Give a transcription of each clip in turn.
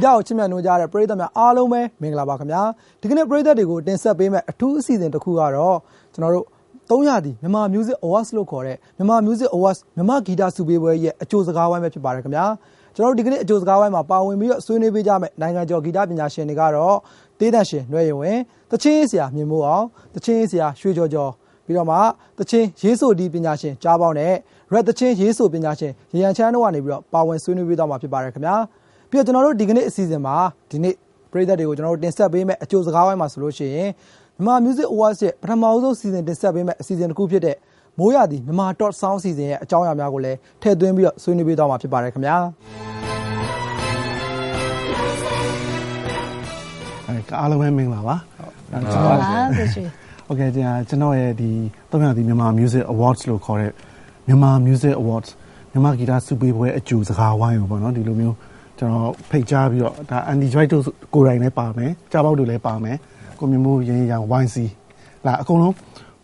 တကိုချစ်မြတ်နိုးကြတဲ့ပရိသတ်များအားလုံးပဲမင်္ဂလာပါခင်ဗျာဒီကနေ့ပရိသတ်တွေကိုတင်ဆက်ပေးမယ့်အထူးအစီအစဉ်တစ်ခုကတော့ကျွန်တော်တို့300ဒီမြန်မာ Music Awards လို့ခေါ်တဲ့မြန်မာ Music Awards မြန်မာဂီတစုပေးပွဲရဲ့အကျိုးစကားဝိုင်းပဲဖြစ်ပါတယ်ခင်ဗျာကျွန်တော်တို့ဒီကနေ့အကျိုးစကားဝိုင်းမှာပါဝင်ပြီးတော့ဆွေးနွေးပေးကြမယ့်နိုင်ငံကျော်ဂီတပညာရှင်တွေကတော့တေးသန့်ရှင်နှွဲရင်ဝင်တချင်းဆရာမြင်မိုးအောင်တချင်းဆရာရွှေကျော်ကျော်ပြီးတော့မှတချင်းရေးဆိုဒီပညာရှင်ကြားပေါင်းနဲ့ Red တချင်းရေးဆိုပညာရှင်ရရန်ချမ်းတို့ကနေပြီးတော့ပါဝင်ဆွေးနွေးပေးသွားမှာဖြစ်ပါတယ်ခင်ဗျာပြီးတော့ကျွန်တော်တို့ဒီကနေ့အစီအစဉ်မှာဒီနေ့ပရိသတ်တွေကိုကျွန်တော်တို့တင်ဆက်ပေးမယ့်အကျိုးစကားဝိုင်းမှာဆိုလို့ရှိရင်မြန်မာ Music Awards ရဲ့ပထမဆုံးစီစဉ်တင်ဆက်ပေးမယ့်အစီအစဉ်တစ်ခုဖြစ်တဲ့မိုးရသည်မြန်မာ Top Sound စီစဉ်ရဲ့အကြောင်းအရာများကိုလည်းထည့်သွင်းပြီးတော့ဆွေးနွေးပေးသွားမှာဖြစ်ပါတယ်ခင်ဗျာအားလုံးပဲမင်္ဂလာပါကျွန်တော်ပါโอเคကျွန်တော်ရဲ့ဒီ300ဒီမြန်မာ Music Awards လို့ခေါ်တဲ့မြန်မာ Music Awards မြန်မာဂီတစုပေးပွဲအကျိုးစကားဝိုင်းကိုပေါ့နော်ဒီလိုမျိုးကျွန်တော်ဖိတ်ကြားပြီးတော့ဒါ Andy Joy တို့ကိုယ်တိုင်လည်းပါမယ်ကြားပေါက်တို့လည်းပါမယ်ကိုမြမိုးရင်းရန် YC လာအကုန်လုံ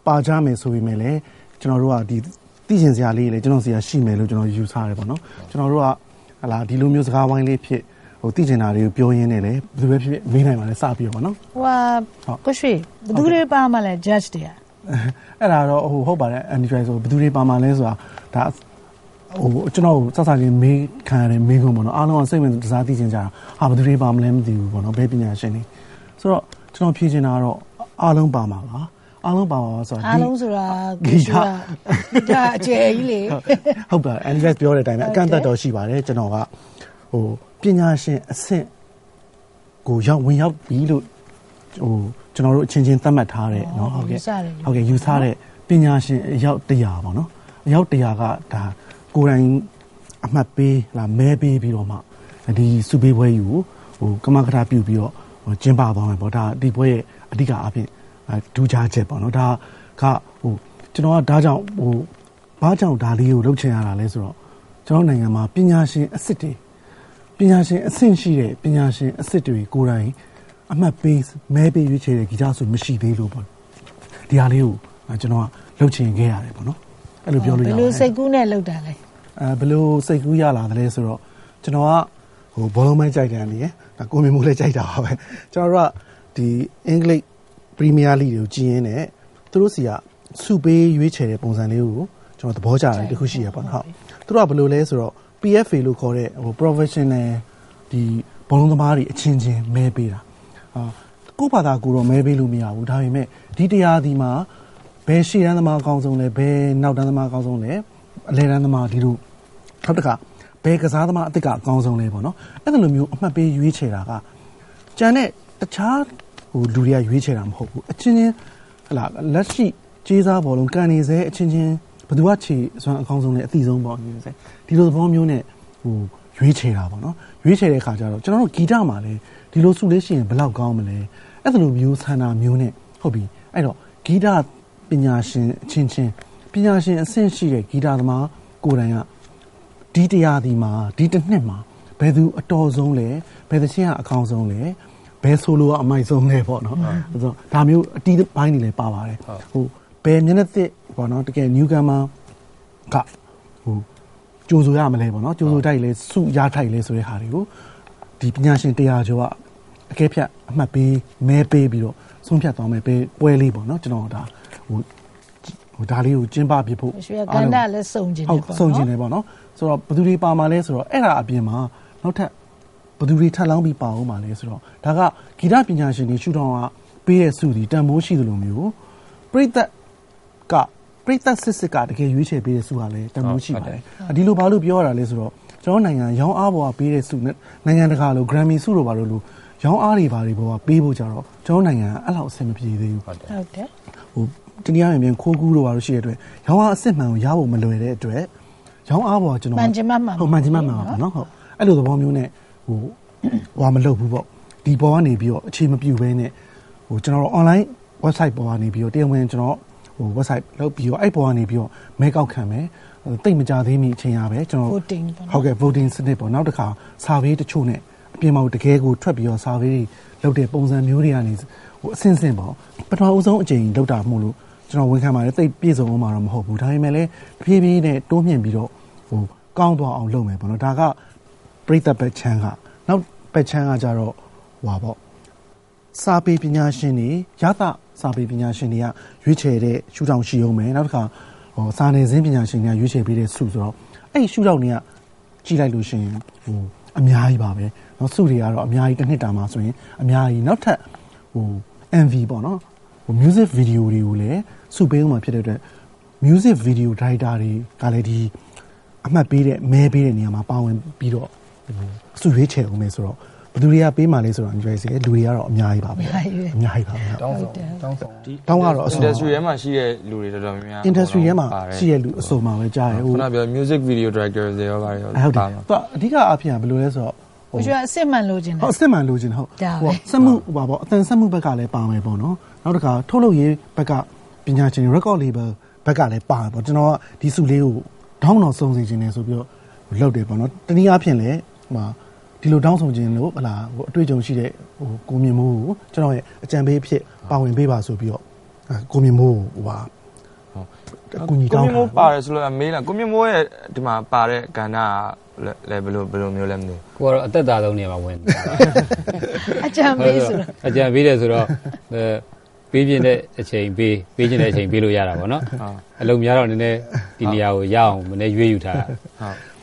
းပါကြမယ်ဆိုပေမဲ့လည်းကျွန်တော်တို့ကဒီသိကျင်စရာလေးလည်းကျွန်တော်စီကရှိမယ်လို့ကျွန်တော်ယူဆရတယ်ပေါ့နော်ကျွန်တော်တို့ကဟလာဒီလိုမျိုးစကားဝိုင်းလေးဖြစ်ဟိုသိကျင်တာတွေကိုပြောရင်းနဲ့လည်းဘယ်လိုပဲဖြစ်ဖြစ်မေးနိုင်ပါလဲစပြီးတော့ပေါ့နော်ကိုရွှေဘယ်သူတွေပါမှလဲ judge တွေကအဲ့ဒါတော့ဟုတ်ပါတယ် Andy Joy ဆိုဘယ်သူတွေပါမှလဲဆိုတာဒါကျွန်တော်စစချင်းမေးခံရတယ်မေးခွန်းပေါ့နော်အားလုံးကစိတ်ဝင်စားသိချင်ကြတာဟာဘယ်သူတွေပါမလဲမသိဘူးပေါ့နော်ဘယ်ပညာရှင်တွေဆိုတော့ကျွန်တော်ဖြေချင်တာကတော့အားလုံးပါမှာပါအားလုံးပါမှာပါဆိုတော့အားလုံးဆိုတာဂီတအကျယ်ကြီးလေဟုတ်ပါ Andy ပြောတဲ့အတိုင်းပဲအကန့်အသတ်တော့ရှိပါတယ်ကျွန်တော်ကပညာရှင်အဆင့်ကိုဝင်ရောက်ပြီးလို့ကျွန်တော်တို့အချင်းချင်းသတ်မှတ်ထားတဲ့เนาะဟုတ်ကဲ့ယူဆတဲ့ပညာရှင်အယောက်100ပေါ့နော်အယောက်100ကဒါကိုယ်တိုင်အမှတ်ပေးလာမဲပေးပြီးတော့မှဒီစုပေးပွဲယူကမကထာပြုပြီးတော့ကျင်းပသွားမယ်ပေါ့ဒါဒီပွဲရဲ့အဓိကအဖြစ်ဒူးခြားချက်ပေါ့နော်ဒါကကျွန်တော်ကဒါကြောင့်ဘာကြောင့်ဒါလေးကိုလုပ်ချင်ရတာလဲဆိုတော့ကျွန်တော်နိုင်ငံမှာပညာရှင်အစစ်တွေပညာရှင်အဆင့်ရှိတဲ့ပညာရှင်အစစ်တွေကိုယ်တိုင်အမှတ်ပေးမဲပေးရွေးချယ်တဲ့ဂီတဆိုမရှိသေးလို့ပေါ့ဒီဟာလေးကိုကျွန်တော်ကလုပ်ချင်ခဲ့ရတယ်ပေါ့နော်အဲ့လိုပြောလို့ရတယ်ဘယ်လိုစိတ်ကူးနဲ့လုပ်တာလဲဘယ်လိုစိတ်ကူးရလာတယ်လဲဆိုတော့ကျွန်တော်ကဘောလုံးမိုင်းကြိုက်တယ်နေဒါကိုမြင်မိုးလည်းကြိုက်တာပါပဲကျွန်တော်တို့ကဒီအင်္ဂလိပ်ပရီးမီးယားလိကိုကြည့်ရင်းနဲ့သူတို့စီကစုပေးရွေးချယ်တဲ့ပုံစံလေးကိုကျွန်တော်သဘောကျတယ်တခုရှိရပါတော့သူတို့ကဘယ်လိုလဲဆိုတော့ PFA လို့ခေါ်တဲ့ professional ဒီဘောလုံးသမားတွေအချင်းချင်းမဲပေးတာကိုယ့်ဘာသာကိုတော့မဲပေးလို့မရဘူးဒါပေမဲ့ဒီတရားဒီမှာဘယ်ရှေ့တန်းသမားအကောင်းဆုံးလဲဘယ်နောက်တန်းသမားအကောင်းဆုံးလဲအလယ်တန်းသမားဒီလိုနောက်တစ်ခါဘယ်ကစားသမားအသစ်ကအကောင်းဆုံးလဲပေါ့နော်အဲ့လိုမျိုးအမှတ်ပေးရွေးချယ်တာကကျန်တဲ့တခြားလူတွေကရွေးချယ်တာမဟုတ်ဘူးအချင်းချင်းဟလာလက်ရှိကြေးစားဘောလုံးကန်နေစေအချင်းချင်းဘယ်သူကခြေစွမ်းအကောင်းဆုံးလဲအသိဆုံးပေါ့နေစေဒီလိုသဘောမျိုးနဲ့ရွေးချယ်တာပေါ့နော်ရွေးချယ်တဲ့ခါကျတော့ကျွန်တော်တို့ဂီတမှာလဲဒီလိုစုလေးရှိရင်ဘယ်လောက်ကောင်းမလဲအဲ့လိုမျိုးဆန္ဒမျိုးနဲ့ဟုတ်ပြီအဲ့တော့ဂီတပညာရှင်အချင်းချင်းပညာရှင်အဆင့်ရှိတဲ့ဂီတသမားကိုယ်တိုင်ကဒီတရားဒီမှာဒီတစ်နှစ်မှာဘယ်သူအတော်ဆုံးလဲဘယ်သချင်းကအကောင်းဆုံးလဲဘယ်ဆိုလိုကအမိုက်ဆုံးလဲပေါ့နော်ဆိုတော့ဒါမျိုးအတီးပိုင်းတွေလည်းပါပါတယ်ဘယ်မျက်နှာသစ်ပေါ့နော်တကယ် newcomer ကကြိုးဆိုရမလဲပေါ့နော်ကြိုးဆိုတိုက်လဲစုရထိုက်လဲဆိုတဲ့ဟာတွေကိုဒီပညာရှင်100ကျော်ကအကဲဖြတ်အမှတ်ပေးမဲပေးပြီးတော့ဆုံးဖြတ်သွားမယ်ပွဲလေးပေါ့နော်ကျွန်တော်ဒါဒါလေးကိုကျင်းပပြဖို့ရွှေကန္တာလည်းစုံကျင်တယ်ပေါ့နော်စုံကျင်တယ်ပေါ့နော်ဆိုတော့ဘယ်သူတွေပါမှာလဲဆိုတော့အဲ့ဒါအပြင်မှာနောက်ထပ်ဘယ်သူတွေထပ်လောင်းပြီးပါအောင်မှာလဲဆိုတော့ဒါကဂီတပညာရှင်တွေရှုထောင့်ကပေးတဲ့စုဒီတန်ဖိုးရှိသလိုမျိုးပရိသတ်စစ်ကတကယ်ရွေးချယ်ပေးတဲ့စုကလည်းတန်ဖိုးရှိပါတယ်ဒီလိုဘာလို့ပြောရတာလဲဆိုတော့ကျွန်တော်နိုင်ငံရောင်းအားပေါ်ကပေးတဲ့စုနဲ့နိုင်ငံတကာလို Grammy စုလိုဘာလို့ရောင်းအားတွေဘာတွေပေါ်ကပေးဖို့ကြတော့ကျွန်တော်နိုင်ငံကအဲ့လောက်အဆင်မပြေသေးဘူးဟုတ်တယ်တနည်းအားဖြင့်ခိုးကူးလိုဘာလို့ရှိတဲ့အတွက်ရောင်းအားအစ်စ်မှန်ကိုရဖို့မလွယ်တဲ့အတွက်ရောင်းအားပေါ်ကကျွန်တော်မှန်ချင်မှမှန်ဟုတ်မှန်ချင်မှမှန်ပါနော်ဟုတ်အဲ့လိုသဘောမျိုးနဲ့ဟိုမလုပ်ဘူးပေါ့ဒီပေါ်ကနေပြီးတော့အခြေမပြူဘဲနဲ့ကျွန်တော်တို့ online website ပေါ်ကနေပြီးတော့တရားဝင်ကျွန်တော်website လုပ်ပြီးတော့အဲ့ပေါ်ကနေပြီးတော့မဲကောက်ခံမယ်တိတ်မကြသေးမီအချိန်ရပဲကျွန်တော်ဟုတ်ကဲ့ voting စနစ်ပေါ့နောက်တစ်ခါ survey တချို့နဲ့အပြင်မှာတကယ်ကိုထွက်ပြီးတော့ survey တွေလုပ်တဲ့ပုံစံမျိုးတွေကနေအဆင့်ဆင့်ပေါ့ပထမဦးဆုံးအချိန်လောက်တာမို့လို့ကျွန်တော်ဝန်ခံပါတယ်တိတ်ပြည့်စုံအောင်မှာတော့မဟုတ်ဘူးဒါပေမဲ့လည်းတဖြည်းဖြည်းနဲ့တိုးမြင့်ပြီးတော့ကောင်းသွားအောင်လုပ်မယ်ပေါ့နော်ဒါကပရိသတ်ဘက်ချမ်းကနောက်ဘ ပက်ချမ်းကကြတော့ဟွာပေါ့စာပေပညာရှင်တွေရသစာပေပညာရှင်တွေကရွေးချယ်တဲ့ရှုထောင့်ရှိအောင်မယ်နောက်တစ်ခါစာနယ်ဇင်းပညာရှင်တွေကရွေးချယ်ပေးတဲ့စုဆိုတော့အဲ့ရှုထောင့်တွေကကြည့်လိုက်လို့ရှိရင်အများကြီးပါပဲเนาะစုတွေကတော့အများကြီးတစ်နှစ်တာမှာဆိုရင်အများကြီးနောက်ထပ်MV ပေါ့နော်music video တွေကိုလည်းစုပေးအောင်မှာဖြစ်တဲ့အတွက် music video director တွေကလည်းဒီအမှတ်ပေးတဲ့မဲပေးတဲ့နေရာမှာပါဝင်ပြီးတော့စုရွေးချယ်အောင်မယ်ဆိုတော့ဘယ်သူတွေကပေးမှလဲဆိုတော့ enjoy စေလူတွေကတော့အများကြီးပါပဲအများကြီးပါပဲတောင်းကတော့ industry ထဲမှာရှိတဲ့လူတွေတော်တော်များများ industry ထဲမှာရှိတဲ့လူအစုံမှာပဲကြားတယ်ခုနပြော music video director တွေရောပါတယ်ဟုတ်တယ်အဓိကအဖြစ်ကဘယ်လိုလဲဆိုတော့ကိုရွှေအစစ်မှန်လို့ခြင်းဟုတ်အစစ်မှန်လို့ခြင်းဟုတ်စက်မှုဟိုပါပေါ့အတန်စက်မှုဘက်ကလည်းပါမယ်ပေါ့နော်နောက်တစ်ခါထုတ်လုပ်ရေးဘက်ကပညာရှင် record label ဘက်ကလည်းပါပေါ့ကျွန်တော်ကဒီစုလေးကိုတောင်းတော်စုံစီခြင်းနေဆိုပြီးတော့လုပ်တယ်ပေါ့နော်တနည်းအားဖြင့်လည်းဟိုမှာဒီလိုတောင်းဆိုခြင်းလို့ဟလာဟိုအတွေ့အကြုံရှိတဲ့ဟိုကိုမြင့်မိုးကိုကျွန်တော်ရဲ့အကြံပေးအဖြစ်ပါဝင်ပေးပါဆိုပြီးတော့ကိုမြင့်မိုးဟိုပါကိုမြင့်မိုးပါတယ်ဆိုလို့မေးလာကိုမြင့်မိုးရဲ့ဒီမှာပါတဲ့ကဏ္ဍလည်းဘယ်လိုမျိုးလဲမသိဘူးကိုကတော့အသက်သာဆုံးနေရာမှာဝင်တာအကြံပေးဆိုတော့အကြံပေးတယ်ဆိုတော့ပေးခြင်းတဲ့အချိန်ပေးခြင်းတဲ့အချိန်ပေးလို့ရတာပေါ့နော်အလုံးများတော့နည်းနည်းဒီနေရာကိုရအောင်မနေ့ရွေးယူထားတာဟုတ်